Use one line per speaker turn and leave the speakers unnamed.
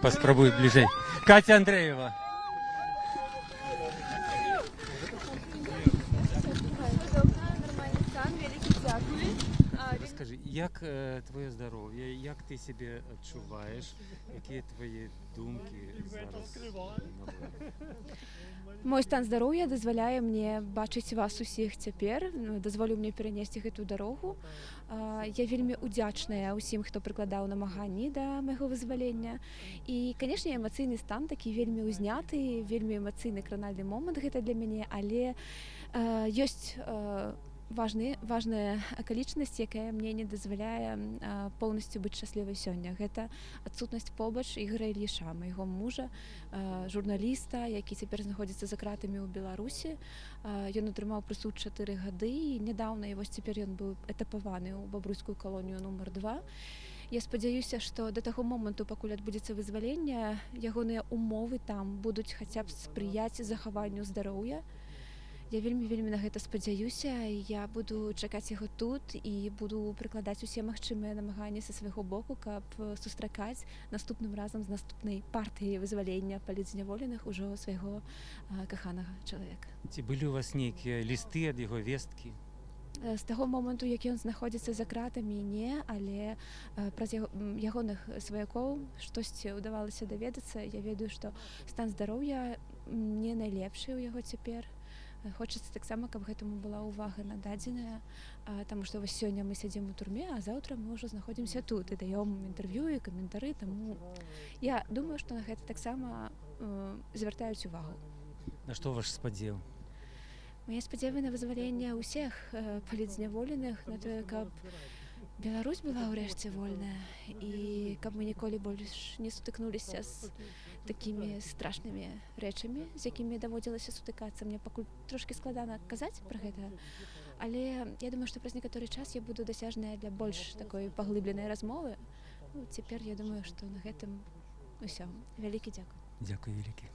Поспробуй ближей. Катя Андреева. Скажи, як твоє здоров'я, як ти себе відчуваєш, які твої думки зараз?
Мой стан здароўя дазваляе мне бачыць вас усіх цяпер, дазволіў мне перанесці гэту дарогу. Я вельмі удзячная ўсім, хто прыкладаў намаганні да майго вызвалення. І, канешне, эмацыйны стан такі вельмі ўзняты, вельмі эмацыйны кранальны момант гэта для мяне, але ёсць важная акалічнасць, якая мне не дазваляе поўнасцю быць шчаслівай сёння. Гэта адсутнасць побач Ігора Ільіша, майго мужа, журналіста, які цяпер знаходзіцца за кратамі ў Беларусі. Ён атрымаў прысуд 4 гады і нядаўна і вось цяпер ён быў этапаваны ў бабруйскую калонію нумар 2. Я спадзяюся, што да таго моманту, пакуль адбудзецца вызваленне, ягоныя умовы там будуць хаця б спрыяць захаванню здароўя. Я вельмі на гэта спадзяюся, я буду чакаць яго тут і буду прыкладаць усе магчымыя намаганні са свайго боку, каб сустракаць наступным разам з наступнай партыяй вызвалення палітзняволеных ужо свайго каханага чалавека.
Ці былі у вас нейкія лісты ад яго весткі?
З таго моманту, як ён знаходзіцца за кратамі, не, але праз ягоных сваякоў штосьці ўдавалася даведацца. Я ведаю, што стан здароўя не найлепшы ў яго цяпер. Хочацца таксама, каб гэтаму была ўвага нададзеная, таму што вось сёння мы сядзім у турме, а заўтра мы ўжо знаходзімся тут і даём інтэрв'ю і каментары, таму я думаю, што на гэта таксама звяртаюць увагу.
На што ваш спадзеў?
Мае спадзевы на вызваленне ўсіх палітзняволеных, на тое, каб Беларусь была ўрэшце вольная і каб мы ніколі больш не сутыкнуліся з такімі страшнымі рэчамі, з якімі даводзілася сутыкацца. Мне пакуль трошкі складана казаць пра гэта, але я думаю, што праз некаторы час я буду дасяжная для больш такой паглыбленай размовы. Цяпер я думаю, што на гэтым усё. Вялікі дзякуй.
Дзякуй вялікі.